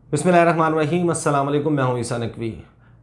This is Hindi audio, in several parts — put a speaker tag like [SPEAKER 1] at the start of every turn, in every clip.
[SPEAKER 1] बिस्मिल्लाहिर्रहमानिर्रहीम, अस्सलाम वालेकुम। मैं हूं ईसा नकवी।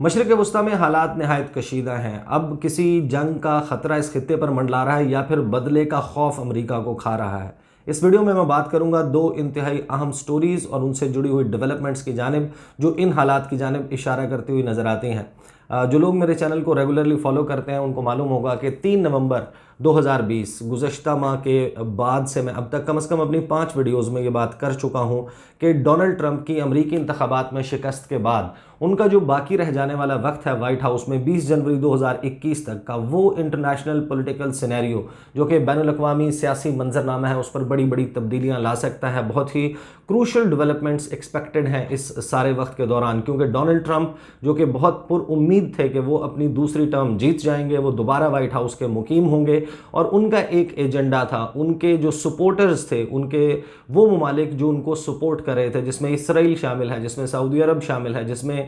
[SPEAKER 1] मशरिक़ वस्ता में हालात नहायत कशीदा हैं। अब किसी जंग का ख़तरा इस खित्ते पर मंडला रहा है या फिर बदले का खौफ अमेरिका को खा रहा है। इस वीडियो में मैं बात करूंगा दो इंतहाई अहम स्टोरीज़ और उनसे जुड़ी हुई डेवलपमेंट्स की जानिब जो इन हालात की जानिब इशारा करती हुई नज़र आती हैं। जो लोग मेरे चैनल को रेगुलरली फॉलो करते हैं उनको मालूम होगा कि 3 नवंबर 2020 गुज़श्ता माह के बाद से मैं अब तक कम से कम अपनी 5 वीडियोज़ में ये बात कर चुका हूँ कि डोनाल्ड ट्रंप की अमरीकी इंतखाबात में शिकस्त के बाद उनका जो बाकी रह जाने वाला वक्त है वाइट हाउस में 20 जनवरी 2021 तक का, वो इंटरनेशनल पॉलिटिकल सिनेरियो जो कि बैनुल-अक़वामी सियासी मंजरनामा है उस पर बड़ी बड़ी तब्दीलियाँ ला सकता है। बहुत ही क्रूशल डेवलपमेंट्स एक्सपेक्टेड हैं इस सारे वक्त के दौरान, क्योंकि डोनाल्ड ट्रंप जो कि बहुत पुरुम्मीद थे कि वो अपनी दूसरी टर्म जीत जाएंगे, वो दोबारा वाइट हाउस के मुकीम होंगे और उनका एक एजेंडा था, उनके जो सपोर्टर्स थे, उनके वो ममालिक जो उनको सपोर्ट कर रहे थे, जिसमें इसराइल शामिल है, जिसमें सऊदी अरब शामिल है, जिसमें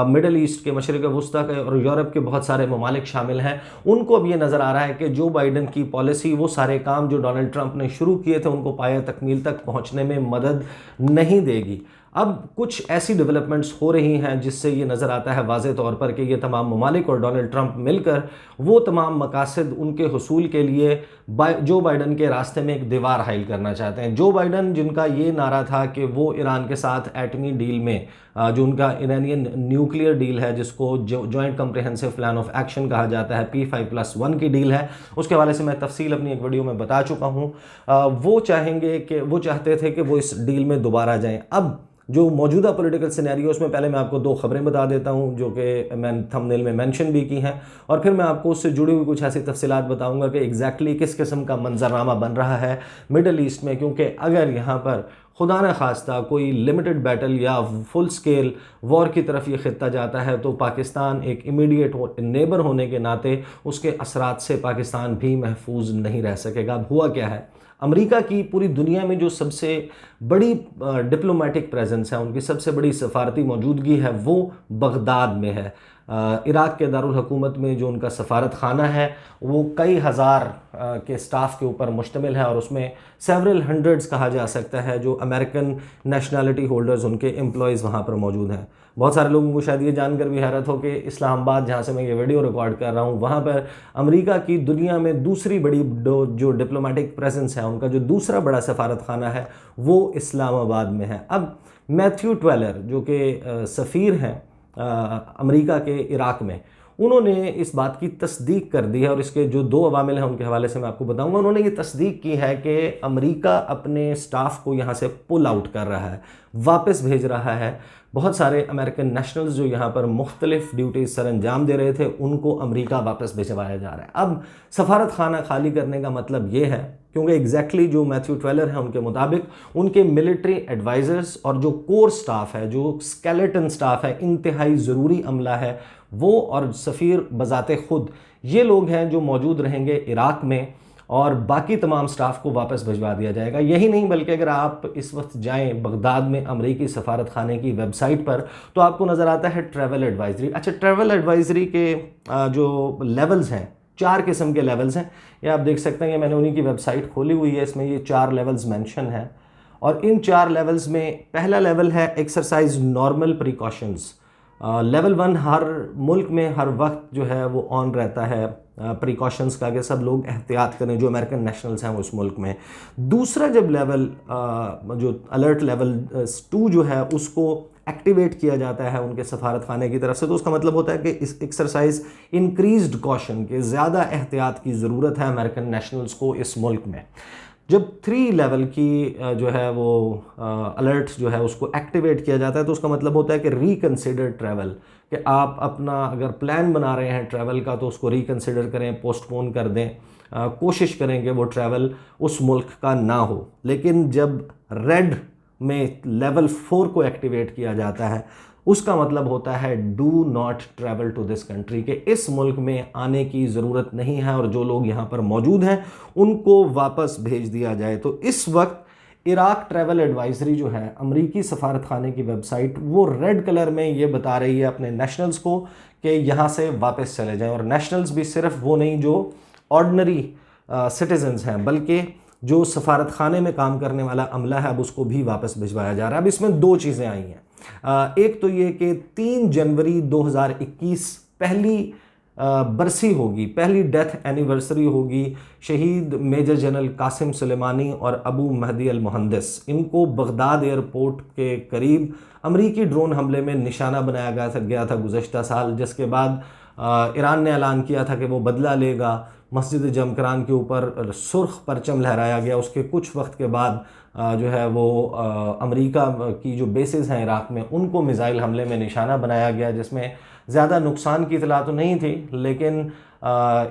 [SPEAKER 1] मिडल ईस्ट के, मशरिक़ वस्ता के और यूरोप के बहुत सारे ममालिक शामिल हैं। उनको अब ये नज़र आ रहा है कि जो बाइडन की पॉलिसी, वो सारे काम जो डोनाल्ड ट्रंप ने शुरू किए थे उनको पाया तकमील तक पहुँचने में मदद नहीं देगी। अब कुछ ऐसी डेवलपमेंट्स हो रही हैं जिससे ये नज़र आता है वाज़े तौर पर कि ये तमाम ममालिक और डोनाल्ड ट्रंप मिलकर वो तमाम मकासद उनके हुसूल के लिए जो बाइडन के रास्ते में एक दीवार हाइल करना चाहते हैं। जो बाइडन जिनका ये नारा था कि वो ईरान के साथ एटमी डील में, जो उनका ईरानियन न्यूक्लियर डील है जिसको joint comprehensive plan of action कहा जाता है, P5+1 की डील है, उसके हवाले से मैं तफसील अपनी एक वीडियो में बता चुका हूँ। वो चाहते थे कि वो इस डील में दोबारा जाएँ। अब जो मौजूदा पॉलिटिकल सिनेरियोस में पहले मैं आपको दो खबरें बता देता हूं जो कि मैंने थंबनेल में मेंशन भी की हैं और फिर मैं आपको उससे जुड़ी हुई कुछ ऐसी तफसीलात बताऊंगा कि एग्जैक्टली किस किस्म का मंजरनामा बन रहा है मिडल ईस्ट में। क्योंकि अगर यहाँ पर खुदा न खास्ता कोई लिमिटेड बैटल या फुल स्केल वॉर की तरफ ये खित्ता जाता है तो पाकिस्तान एक इमीडिएट नेबर होने के नाते उसके असरात से पाकिस्तान भी महफूज नहीं रह सकेगा। अब हुआ क्या है, अमेरिका की पूरी दुनिया में जो सबसे बड़ी डिप्लोमेटिक प्रेजेंस है, उनकी सबसे बड़ी सफारती मौजूदगी है, वो बगदाद में है। इराक़ के दारुल हुकूमत में जो उनका सफारत खाना है वो कई हज़ार के स्टाफ के ऊपर मुश्तमिल है और उसमें सेवरल हंड्रेड्स कहा जा सकता है जो अमेरिकन नेशनैलिटी होल्डर्स, उनके एम्प्लॉयज़ वहाँ पर मौजूद हैं। बहुत सारे लोगों को शायद ये जानकर भी हैरत हो कि इस्लामाबाद, जहाँ से मैं ये वीडियो रिकॉर्ड कर रहा हूँ, वहाँ पर अमेरिका की दुनिया में दूसरी बड़ी जो डिप्लोमेटिक प्रेजेंस है, उनका जो दूसरा बड़ा सफारत खाना है वो इस्लामाबाद में है। अब मैथ्यू ट्वेलर जो कि सफ़ीर हैं अमेरिका के इराक़ में, उन्होंने इस बात की तस्दीक कर दी है और इसके जो दो अवामिल हैं उनके हवाले से मैं आपको बताऊंगा। उन्होंने ये तस्दीक की है कि अमेरिका अपने स्टाफ को यहाँ से पुल आउट कर रहा है, वापस भेज रहा है। बहुत सारे अमेरिकन नेशनल्स जो यहाँ पर मुख्तलिफ ड्यूटीज़ सर अंजाम दे रहे थे उनको अमेरिका वापस भिजवाया जा रहा है। अब सफारत खाना खाली करने का मतलब ये है, क्योंकि एग्जैक्टली जो मैथ्यू ट्वेलर हैं उनके मुताबिक उनके मिलिट्री एडवाइज़र्स और जो कोर स्टाफ है, जो स्केलेटन स्टाफ है, इंतहाई ज़रूरी अमला है, वो और सफ़ीर बज़ाते ख़ुद ये लोग हैं जो मौजूद रहेंगे इराक़ में और बाकी तमाम स्टाफ को वापस भिजवा दिया जाएगा। यही नहीं बल्कि अगर आप इस वक्त जाएं बगदाद में अमरीकी सफारत खाने की वेबसाइट पर तो आपको नज़र आता है ट्रैवल एडवाइजरी। अच्छा, ट्रैवल एडवाइजरी के जो लेवल्स हैं, 4 किस्म के लेवल्स हैं। ये आप देख सकते हैं कि मैंने उन्हीं की वेबसाइट खोली हुई है, इसमें ये 4 लेवल्स मेंशन हैं और इन 4 लेवल्स में पहला लेवल है एक्सरसाइज नॉर्मल प्रिकॉशंस। लेवल 1 हर मुल्क में हर वक्त जो है वो ऑन रहता है प्रिकॉशंस का कि सब लोग एहतियात करें जो अमेरिकन नेशनल्स हैं उस मुल्क में। दूसरा जब लेवल जो अलर्ट लेवल 2 जो है उसको एक्टिवेट किया जाता है उनके सफारत खाने की तरफ से, तो उसका मतलब होता है कि इस एक्सरसाइज इंक्रीज्ड कॉशन के ज़्यादा एहतियात की ज़रूरत है अमेरिकन नेशनल्स को इस मुल्क में। जब 3 लेवल की जो है वो अलर्ट जो है उसको एक्टिवेट किया जाता है तो उसका मतलब होता है कि रिकन्सिडर ट्रैवल, कि आप अपना अगर प्लान बना रहे हैं ट्रैवल का तो उसको रिकन्सिडर करें, पोस्टपोन कर दें, कोशिश करें कि वो ट्रैवल उस मुल्क का ना हो। लेकिन जब रेड में लेवल 4 को एक्टिवेट किया जाता है उसका मतलब होता है do not travel to this country, के इस मुल्क में आने की ज़रूरत नहीं है और जो लोग यहाँ पर मौजूद हैं उनको वापस भेज दिया जाए। तो इस वक्त इराक़ ट्रैवल एडवाइजरी जो है अमरीकी सफारत खाने की वेबसाइट, वो रेड कलर में ये बता रही है अपने नेशनल्स को कि यहाँ से वापस चले जाएं। और नेशनल्स भी सिर्फ वो नहीं जो ऑर्डनरी सिटीजन्स हैं बल्कि जो सफारत खाने में काम करने वाला अमला है अब उसको भी वापस भिजवाया जा रहा है। अब इसमें 2 चीज़ें आई हैं। एक तो ये कि 3 जनवरी 2021 पहली बरसी होगी, पहली डेथ एनिवर्सरी होगी शहीद मेजर जनरल कासिम सुलेमानी और अबू महदी अल मुहंदिस। इनको बगदाद एयरपोर्ट के करीब अमरीकी ड्रोन हमले में निशाना बनाया गया था गुज़श्ता साल, जिसके बाद ईरान ने ऐलान किया था कि वो बदला लेगा। मस्जिद जमकरान के ऊपर सुर्ख परचम लहराया गया। उसके कुछ वक्त के बाद जो है वो अमेरिका की जो बेसेस हैं इराक़ में, उनको मिसाइल हमले में निशाना बनाया गया, जिसमें ज़्यादा नुकसान की इतला तो नहीं थी, लेकिन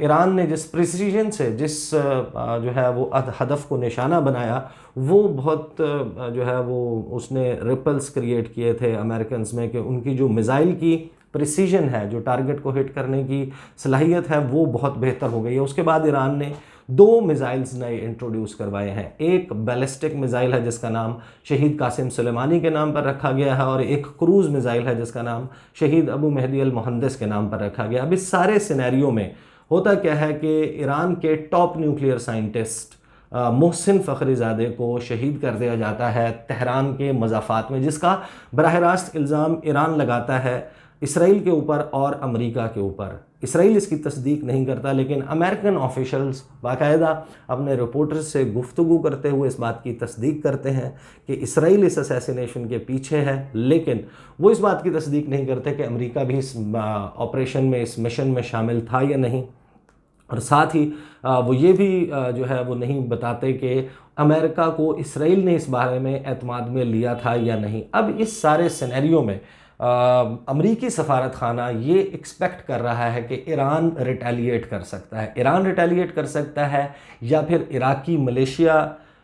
[SPEAKER 1] ईरान ने जिस प्रिसीजन से जो है वो हदफ को निशाना बनाया, वो बहुत जो है वो उसने रिपल्स क्रिएट किए थे अमेरिकन में, कि उनकी जो मिसाइल की प्रिसीजन है, जो टारगेट को हिट करने की सलाहियत है, वो बहुत बेहतर हो गई है। उसके बाद ईरान ने 2 मिसाइल्स नए इंट्रोड्यूस करवाए हैं। एक बैलिस्टिक मिसाइल है जिसका नाम शहीद कासिम सुलेमानी के नाम पर रखा गया है, और एक क्रूज़ मिसाइल है जिसका नाम शहीद अबू महदी अल मुहंदिस के नाम पर रखा गया। अब इस सारे सिनेरियो में होता क्या है कि ईरान के टॉप न्यूक्लियर साइंटिस्ट मोहसिन फ़खरीज़ादे को शहीद कर दिया जाता है तेहरान के मज़ाफ़ात में, जिसका बराह रास्त इल्ज़ाम ईरान लगाता है इसराइल के ऊपर और अमेरिका के ऊपर। इसराइल इसकी तस्दीक नहीं करता, लेकिन अमेरिकन ऑफिशल्स बाकायदा अपने रिपोर्टर्स से गुफ्तगू करते हुए इस बात की तस्दीक करते हैं कि इसराइल इस असैसिनेशन के पीछे है, लेकिन वो इस बात की तस्दीक नहीं करते कि अमेरिका भी इस ऑपरेशन में, इस मिशन में शामिल था या नहीं। और साथ ही वो ये भी जो है वो नहीं बताते कि अमेरिका को इसराइल ने इस बारे में एतमाद में लिया था या नहीं। अब इस सारे सिनेरियो में अमरीकी सफारत खाना ये एक्सपेक्ट कर रहा है कि ईरान रिटेलिएट कर सकता है। ईरान रिटेलिएट कर सकता है, या फिर इराकी मलेशिया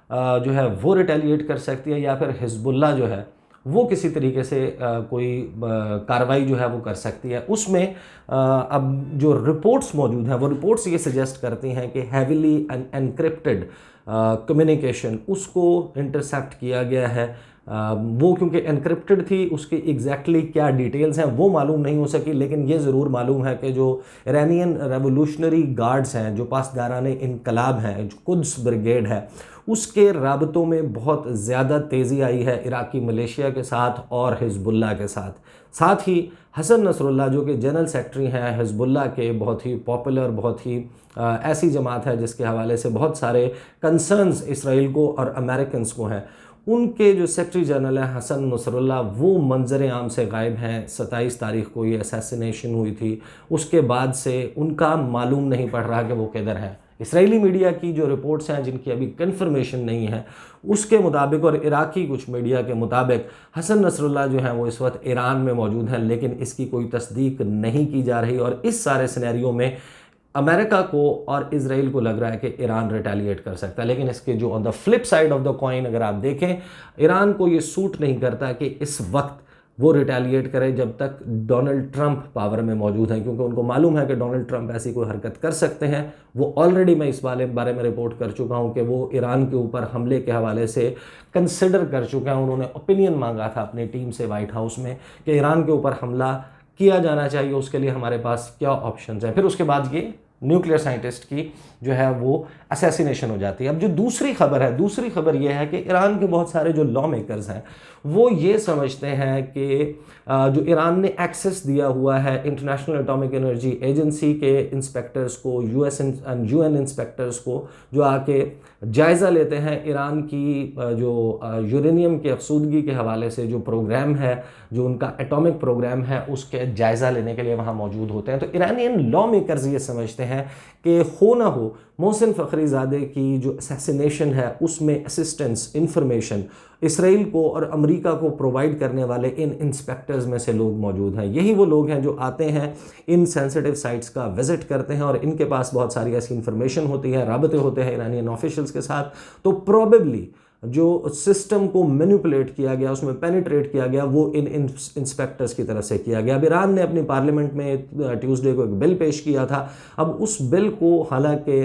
[SPEAKER 1] जो है वो रिटेलिएट कर सकती है, या फिर हिजबुल्लाह जो है वो किसी तरीके से कोई कार्रवाई जो है वो कर सकती है। उसमें अब जो रिपोर्ट्स मौजूद हैं, वो रिपोर्ट्स ये सजेस्ट करती हैं कि हैविली एनक्रिप्टेड कम्युनिकेशन उसको इंटरसेप्ट किया गया है। वो क्योंकि एनक्रिप्टेड थी, उसकी एग्जैक्टली क्या डिटेल्स हैं वो मालूम नहीं हो सकी, लेकिन ये ज़रूर मालूम है कि जो ईरानियन रेवोल्यूशनरी गार्ड्स हैं, जो पासदारान इनकलाब हैं, जो कुद्स ब्रिगेड है, उसके राबतों में बहुत ज़्यादा तेज़ी आई है इराकी मलेशिया के साथ और हिजबुल्लाह के साथ ही हसन नसरुल्लाह जो कि जनरल सेक्रेटरी हैं हिजबुल्लाह के, बहुत ही पॉपुलर, बहुत ही ऐसी जमात है जिसके हवाले से बहुत सारे कंसर्न्स इसराइल को और अमेरिकन को हैं। उनके जो सेक्रेटरी जनरल हैं हसन नसरुल्लाह, वो मंजर आम से गायब हैं। 27 तारीख को ये असैसिनेशन हुई थी, उसके बाद से उनका मालूम नहीं पड़ रहा कि वो किधर हैं। इसराइली मीडिया की जो रिपोर्ट्स हैं, जिनकी अभी कंफर्मेशन नहीं है, उसके मुताबिक और इराकी कुछ मीडिया के मुताबिक हसन नसरुल्लाह जो हैं वो इस वक्त ईरान में मौजूद हैं, लेकिन इसकी कोई तस्दीक नहीं की जा रही। और इस सारे सिनेरियो में अमेरिका को और इजराइल को लग रहा है कि ईरान रिटेलिएट कर सकता है, लेकिन इसके जो on the flip side of the coin अगर आप देखें, ईरान को ये सूट नहीं करता कि इस वक्त वो रिटेलिएट करे जब तक डोनाल्ड ट्रंप पावर में मौजूद हैं, क्योंकि उनको मालूम है कि डोनाल्ड ट्रंप ऐसी कोई हरकत कर सकते हैं। वो ऑलरेडी, मैं इस बारे में रिपोर्ट कर चुका हूं कि वो ईरान के ऊपर हमले के हवाले से कंसिडर कर चुके हैं। उन्होंने ओपिनियन मांगा था अपनी टीम से व्हाइट हाउस में कि ईरान के ऊपर हमला किया जाना चाहिए, उसके लिए हमारे पास क्या ऑप्शंस हैं। फिर उसके बाद ये न्यूक्लियर साइंटिस्ट की जो है वो असैसिनेशन हो जाती है। अब जो दूसरी खबर यह है कि ईरान के बहुत सारे जो लॉ मेकर्स हैं वो ये समझते हैं कि जो ईरान ने एक्सेस दिया हुआ है इंटरनेशनल एटॉमिक एनर्जी एजेंसी के इंस्पेक्टर्स को, यूएन इंस्पेक्टर्स को, जो आके जायज़ा लेते हैं ईरान की जो यूरेनियम की अफसूदगी के हवाले से जो प्रोग्राम है, जो उनका एटॉमिक प्रोग्राम है, उसके जायज़ा लेने के लिए वहाँ मौजूद होते हैं। तो ईरानियन लॉ मेकर्स ये समझते हैं कि हो ना हो मोहसिन फ़खरीज़ादे की जो असैसिनेशन है उसमें असिस्टेंस, इंफॉर्मेशन इसराइल को और अमेरिका को प्रोवाइड करने वाले इन इंस्पेक्टर्स में से लोग मौजूद हैं। यही वो लोग हैं जो आते हैं, इन सेंसिटिव साइट्स का विजिट करते हैं, और इनके पास बहुत सारी ऐसी इंफॉर्मेशन होती है, राबते होते हैं ईरानियन ऑफिशियल्स के साथ। तो प्रोबेबली जो सिस्टम को मैनिपुलेट किया गया, उसमें पेनिट्रेट किया गया, वो इन इंस्पेक्टर्स की तरफ से किया गया। अब ईरान ने अपनी पार्लियामेंट में ट्यूसडे को एक बिल पेश किया था। अब उस बिल को हालांकि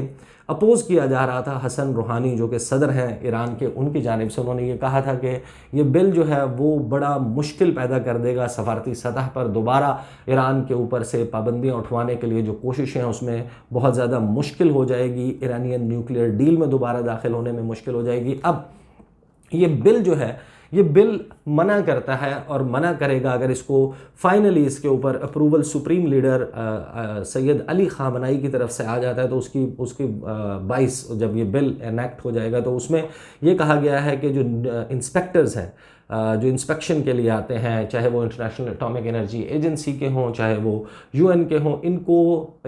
[SPEAKER 1] अपोज किया जा रहा था हसन रूहानी जो कि सदर हैं ईरान के, उनकी जानिब से। उन्होंने ये कहा था कि ये बिल जो है वो बड़ा मुश्किल पैदा कर देगा सफारती सतह पर, दोबारा ईरान के ऊपर से पाबंदियाँ उठवाने के लिए जो कोशिशें हैं उसमें बहुत ज़्यादा मुश्किल हो जाएगी, ईरानियन न्यूक्लियर डील में दोबारा दाखिल होने में मुश्किल हो जाएगी। अब ये बिल जो है ये बिल मना करता है और मना करेगा अगर इसको फाइनली इसके ऊपर approval supreme leader Sayyid Ali Khamenei की तरफ से आ जाता है। तो उसकी 22 जब ये बिल एनेक्ट हो जाएगा तो उसमें ये कहा गया है कि जो इंस्पेक्टर्स हैं, जो इंस्पेक्शन के लिए आते हैं, चाहे वो इंटरनेशनल एटॉमिक एनर्जी एजेंसी के हों, चाहे वो यूएन के हों, इनको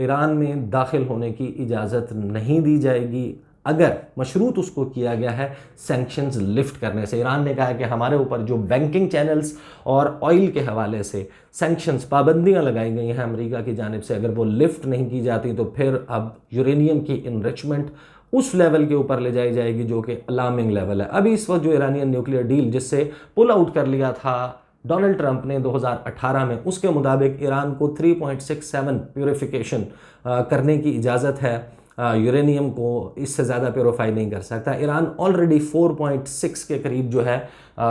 [SPEAKER 1] ईरान में दाखिल होने की इजाज़त नहीं दी जाएगी अगर मशरूत उसको किया गया है सैंक्शंस लिफ्ट करने से। ईरान ने कहा है कि हमारे ऊपर जो बैंकिंग चैनल्स और ऑयल के हवाले से सैंक्शंस, पाबंदियां लगाई गई हैं अमेरिका की जानिब से, अगर वो लिफ्ट नहीं की जाती तो फिर अब यूरेनियम की इनरिचमेंट उस लेवल के ऊपर ले जाई जाएगी जो कि अलार्मिंग लेवल है। अभी इस वक्त जो ईरानियन न्यूक्लियर डील जिससे पुल आउट कर लिया था डोनाल्ड ट्रंप ने 2018 में, उसके मुताबिक ईरान को 3.67 प्योरीफिकेशन करने की इजाज़त है। यूरेनियम को इससे ज़्यादा प्योरीफाई नहीं कर सकता। ईरान ऑलरेडी 4.6 के करीब जो है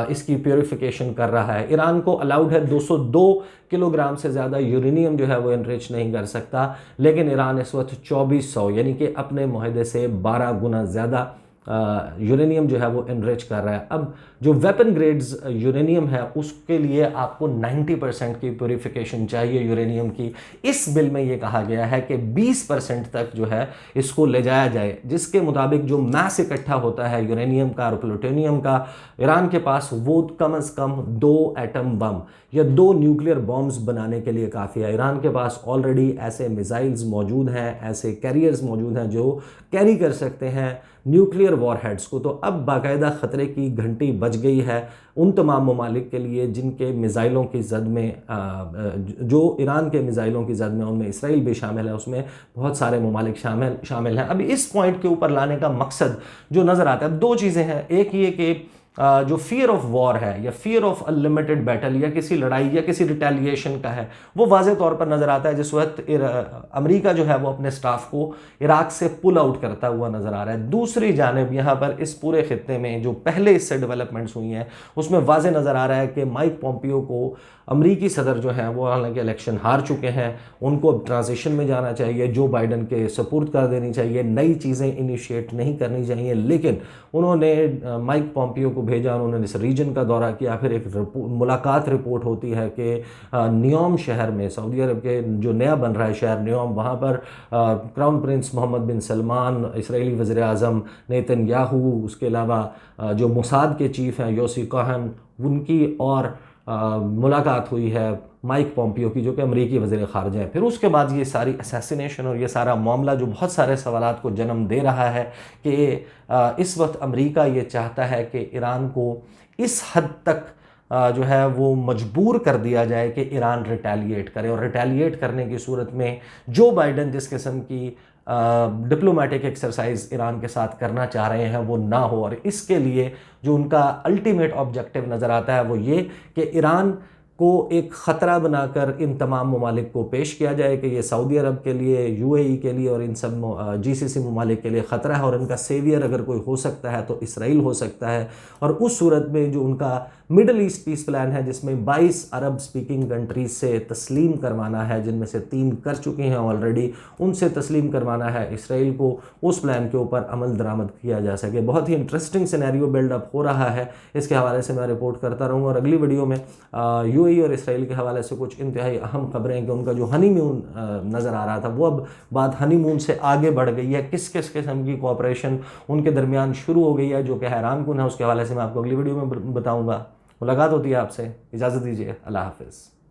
[SPEAKER 1] इसकी प्योरीफिकेशन कर रहा है। ईरान को अलाउड है 202 किलोग्राम से ज़्यादा यूरेनियम जो है वो इनरिच नहीं कर सकता, लेकिन ईरान इस वक्त 2400 यानी कि अपने मुआहदे से 12 गुना ज़्यादा यूरेनियम जो है वो इनरिच कर रहा है। अब जो वेपन ग्रेड्स यूरेनियम है उसके लिए आपको 90% की प्योरीफिकेशन चाहिए यूरेनियम की। इस बिल में ये कहा गया है कि 20% तक जो है इसको ले जाया जाए, जिसके मुताबिक जो मैस इकट्ठा होता है यूरेनियम का और प्लूटोनियम का ईरान के पास, वो कम से कम 2 एटम बम या 2 न्यूक्लियर बॉम्ब्स बनाने के लिए काफ़ी है। ईरान के पास ऑलरेडी ऐसे मिसाइल्स मौजूद हैं, ऐसे कैरियर्स मौजूद हैं जो कैरी कर सकते हैं न्यूक्लियर वॉरहेड्स को। तो अब बाकायदा ख़तरे की घंटी बज गई है उन तमाम ममालिक के लिए जिनके मिसाइलों की जद में, जो ईरान के मिसाइलों की जद में, उनमें इसराइल भी शामिल है, उसमें बहुत सारे ममालिक शामिल हैं। अब इस पॉइंट के ऊपर लाने का मकसद जो नज़र आता है, 2 चीज़ें हैं। एक ये कि जो फियर ऑफ वॉर है या फियर ऑफ अनलिमिटेड बैटल या किसी लड़ाई या किसी रिटेलिएशन का है, वो वाज़े तौर पर नज़र आता है जिस वक्त अमेरिका जो है वो अपने स्टाफ को इराक से पुल आउट करता हुआ नज़र आ रहा है। दूसरी जानिब यहाँ पर इस पूरे खित्ते में जो पहले इससे डेवलपमेंट्स हुई हैं उसमें वाज़े नज़र आ रहा है कि माइक पॉम्पियो को अमरीकी सदर जो हैं वो हालांकि इलेक्शन हार चुके हैं, उनको अब ट्रांजिशन में जाना चाहिए, जो बाइडन के सपोर्ट कर देनी चाहिए, नई चीज़ें इनिशिएट नहीं करनी चाहिए। लेकिन उन्होंने माइक पॉम्पियो को भेजा, उन्होंने इस रीजन का दौरा किया। फिर एक मुलाकात रिपोर्ट होती है कि नियोम शहर में, सऊदी अरब के जो नया बन रहा है शहर नियोम, वहाँ पर क्राउन प्रिंस मोहम्मद बिन सलमान, इसराइली वज़ीर आज़म नेतन्याहू, उसके अलावा जो मोसाद के चीफ़ हैं योसी कोहन, उनकी और मुलाकात हुई है माइक पॉम्पियो की जो कि अमरीकी वज़ीर ख़ारिजा हैं। फिर उसके बाद ये सारी असैसिनेशन और ये सारा मामला जो बहुत सारे सवालात को जन्म दे रहा है कि इस वक्त अमरीका ये चाहता है कि ईरान को इस हद तक जो है वो मजबूर कर दिया जाए कि ईरान रिटेलिएट करे, और रिटेलिएट करने की सूरत में जो बाइडन जिस किस्म की डिप्लोमेटिक एक्सरसाइज ईरान के साथ करना चाह रहे हैं वो ना हो। और इसके लिए जो उनका अल्टीमेट ऑब्जेक्टिव नज़र आता है वो ये कि ईरान को एक ख़तरा बनाकर इन तमाम ममालिक को पेश किया जाए कि ये सऊदी अरब के लिए, यूएई के लिए और इन सब जीसीसी ममालिक के लिए ख़तरा है, और इनका सेवियर अगर कोई हो सकता है तो इसराइल हो सकता है। और उस सूरत में जो उनका मिडल ईस्ट पीस प्लान है जिसमें 22 अरब स्पीकिंग कंट्रीज से तस्लीम करवाना है, जिनमें से 3 कर चुकी हैं ऑलरेडी, उनसे तस्लीम करवाना है इसराइल को, उस प्लान के ऊपर अमल दरामद किया जा सके। बहुत ही इंटरेस्टिंग सिनेरियो बिल्डअप हो रहा है, इसके हवाले से मैं रिपोर्ट करता रहूँगा। और अगली वीडियो में यूएई और इसराइल के हवाले से कुछ इंतहाई अहम खबरें कि उनका जो हनीमून नज़र आ रहा था वो अब बात हनीमून से आगे बढ़ गई है, किस किस किस्म की कोऑपरेशन उनके दरमियान शुरू हो गई है जो कि हैरानकुन है। उसके हवाले से मैं आपको अगली वीडियो में बताऊँगा। मुलाकात होती है आपसे, इजाज़त दीजिए, अल्लाह हाफ़िज़।